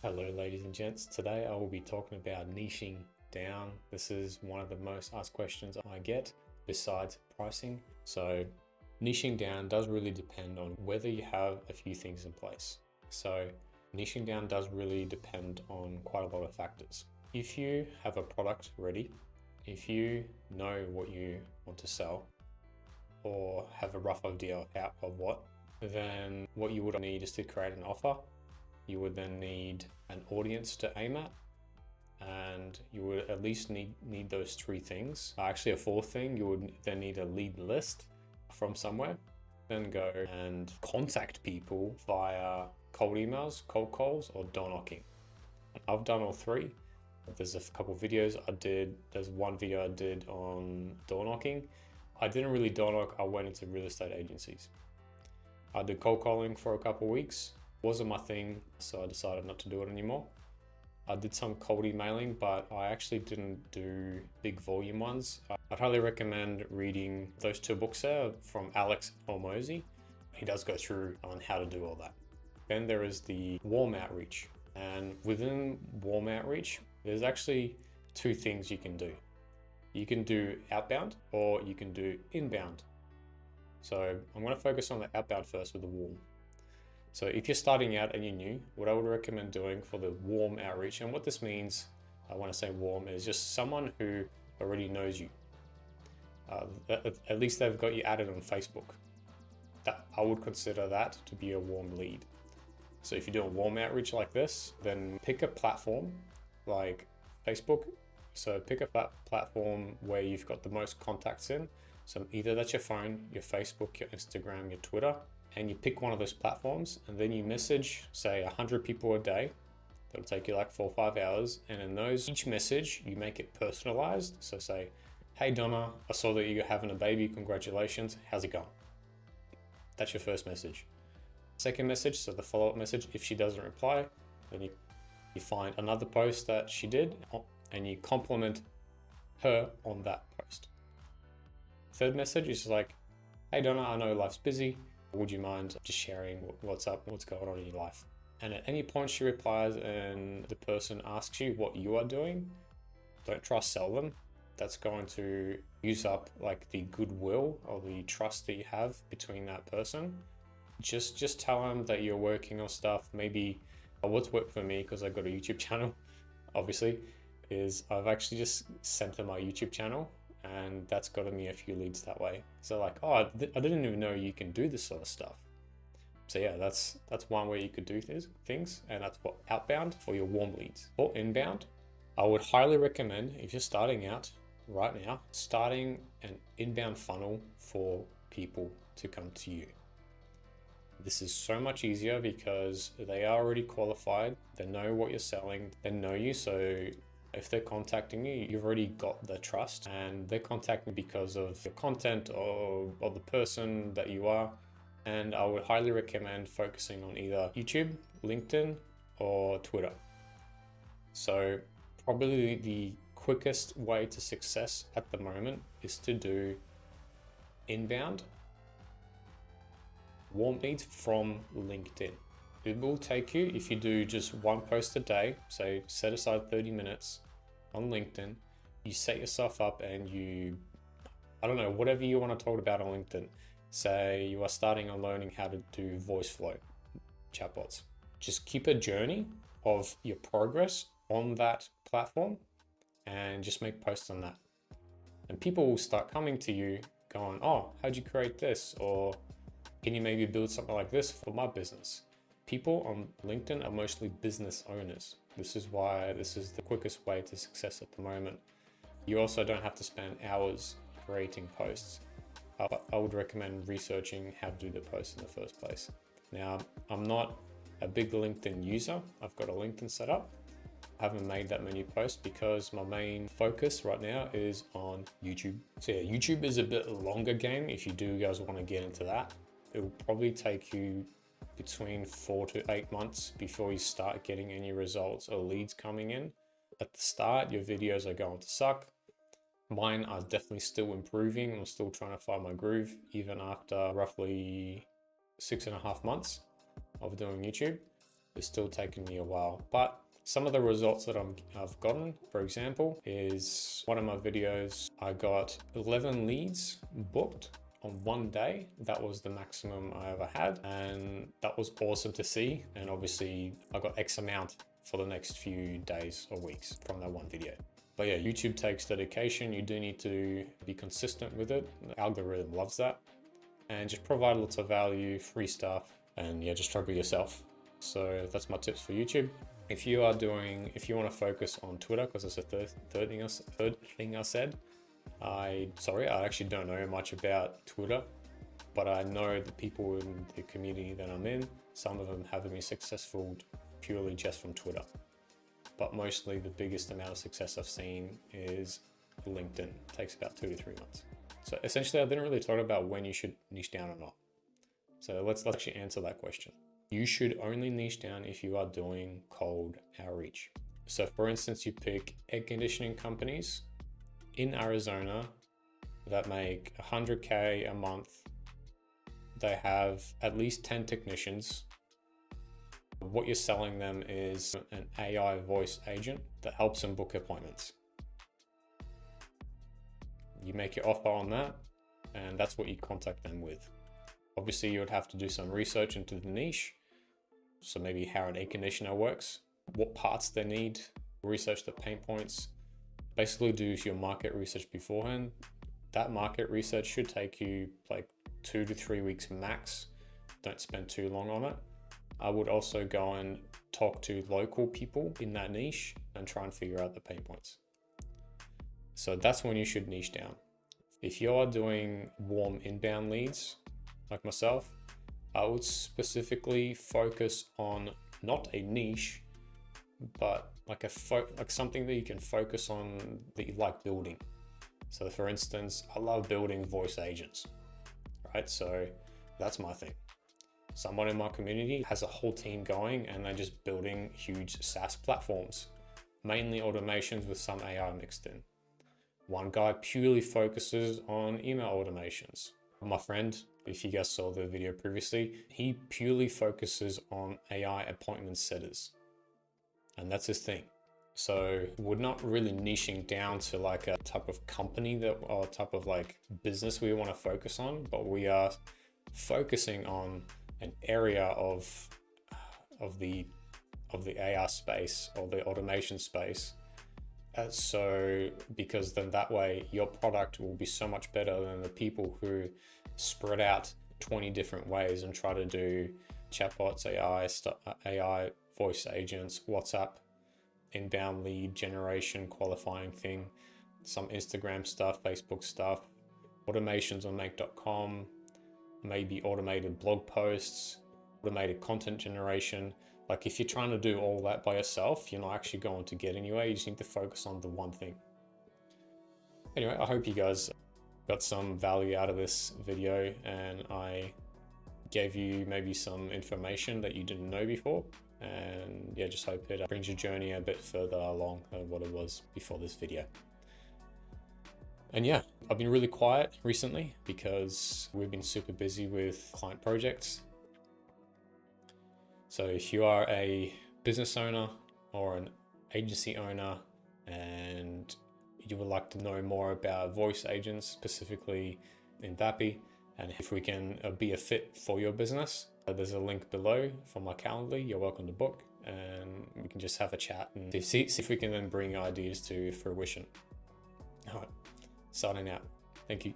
Hello, ladies and gents. Today I will be talking about niching down. This is one of the most asked questions I get besides pricing. So, niching down does really depend on whether you have a few things in place. So, niching down does really depend on quite a lot of factors. If you have a product ready, if you know what you want to sell, or have a rough idea of what, then what you would need is to create an offer. You would then need an audience to aim at, and you would at least need those three things. Actually, a fourth thing, you would then need a lead list from somewhere. Then go and contact people via cold emails, cold calls, or door knocking. I've done all three. There's a couple videos I did. There's one video I did on door knocking. I didn't really door knock. I went into real estate agencies. I did cold calling for a couple of weeks. Wasn't my thing, so I decided not to do it anymore. I did some cold emailing, but I actually didn't do big volume ones. I'd highly recommend reading those two books there from Alex Hormozi. He does go through on how to do all that. Then there is the warm outreach. And within warm outreach, there's actually two things you can do. You can do outbound or you can do inbound. So I'm going to focus on the outbound first with the warm. So if you're starting out and you're new, what I would recommend doing for the warm outreach, and what this means, I want to say warm, is just someone who already knows you. At least they've got you added on Facebook. That I would consider that to be a warm lead. So if you do a warm outreach like this, then pick a platform like Facebook. So pick a platform where you've got the most contacts in. So either that's your phone, your Facebook, your Instagram, your Twitter, and you pick one of those platforms, and then you message, say 100 people a day. That'll take you like 4 or 5 hours. And in those, each message, you make it personalized. So say, hey Donna, I saw that you're having a baby, congratulations, how's it going? That's your first message. Second message, so the follow-up message, if she doesn't reply, then you find another post that she did and you compliment her on that post. Third message is like, hey Donna, I know life's busy. Would you mind just sharing what's up, what's going on in your life? And at any point she replies and the person asks you what you are doing, don't try to sell them. That's going to use up like the goodwill or the trust that you have between that person. Just tell them that you're working on stuff. Maybe what's worked for me, because I've got a YouTube channel, obviously, is I've actually just sent them my YouTube channel, and that's gotten me a few leads that way. So like, oh, I didn't even know you can do this sort of stuff. So yeah, that's one way you could do things, and that's what outbound for your warm leads. For inbound, I would highly recommend, if you're starting out right now, starting an inbound funnel for people to come to you. This is so much easier because they are already qualified. They know what you're selling. They know you. So if they're contacting you, you've already got the trust, and they're contacting because of your content or the person that you are. And I would highly recommend focusing on either YouTube, LinkedIn, or Twitter. So probably the quickest way to success at the moment is to do inbound warm leads from LinkedIn. It will take you, if you do just one post a day, so set aside 30 minutes on LinkedIn, you set yourself up and I don't know, whatever you want to talk about on LinkedIn. Say you are starting on learning how to do voice flow chatbots. Just keep a journey of your progress on that platform and just make posts on that. And people will start coming to you going, oh, how'd you create this? Or can you maybe build something like this for my business? People on LinkedIn are mostly business owners. This is why this is the quickest way to success at the moment. You also don't have to spend hours creating posts. I would recommend researching how to do the posts in the first place. Now, I'm not a big LinkedIn user. I've got a LinkedIn set up. I haven't made that many posts because my main focus right now is on YouTube. So yeah, YouTube is a bit longer game if you do guys want to get into that. It will probably take you between 4 to 8 months before you start getting any results or leads coming in. At the start, your videos are going to suck. Mine are definitely still improving. I'm still trying to find my groove, even after roughly 6.5 months of doing YouTube. It's still taking me a while, but some of the results that I've gotten, for example, is one of my videos, I got 11 leads booked on one day. That was the maximum I ever had, and that was awesome to see. And obviously I got X amount for the next few days or weeks from that one video. But yeah, YouTube takes dedication. You do need to be consistent with it. The algorithm loves that. And just provide lots of value, free stuff, and yeah, just struggle yourself. So that's my tips for YouTube. If you want to focus on Twitter, because it's the third thing I said. I actually don't know much about Twitter, but I know the people in the community that I'm in, some of them have been successful purely just from Twitter. But mostly the biggest amount of success I've seen is LinkedIn. It takes about 2 to 3 months. So essentially I didn't really talk about when you should niche down or not. So let's actually answer that question. You should only niche down if you are doing cold outreach. So for instance, you pick air conditioning companies in Arizona that make 100K a month. They have at least 10 technicians. What you're selling them is an AI voice agent that helps them book appointments. You make your offer on that, and that's what you contact them with. Obviously, you would have to do some research into the niche. So maybe how an air conditioner works, what parts they need, research the pain points, basically do your market research beforehand. That market research should take you like 2 to 3 weeks max. Don't spend too long on it. I would also go and talk to local people in that niche and try and figure out the pain points. So that's when you should niche down. If you are doing warm inbound leads, like myself, I would specifically focus on not a niche, but like something that you can focus on that you like building. So for instance, I love building voice agents, right? So that's my thing. Someone in my community has a whole team going and they're just building huge SaaS platforms, mainly automations with some AI mixed in. One guy purely focuses on email automations. My friend, if you guys saw the video previously, he purely focuses on AI appointment setters. And that's his thing. So we're not really niching down to like a type of company or type of like business we want to focus on, but we are focusing on an area of the AI space or the automation space. So because then that way your product will be so much better than the people who spread out 20 different ways and try to do chatbots, AI voice agents, WhatsApp, inbound lead generation, qualifying thing, some Instagram stuff, Facebook stuff, automations on make.com, maybe automated blog posts, automated content generation. Like if you're trying to do all that by yourself, you're not actually going to get anywhere. You just need to focus on the one thing. Anyway, I hope you guys got some value out of this video and I gave you maybe some information that you didn't know before. And yeah, just hope it brings your journey a bit further along than what it was before this video. And yeah, I've been really quiet recently because we've been super busy with client projects. So if you are a business owner or an agency owner and you would like to know more about voice agents, specifically in Vappy, and if we can be a fit for your business, there's a link below for my Calendly. You're welcome to book and we can just have a chat and see if we can then bring ideas to fruition. All right, signing out. Thank you.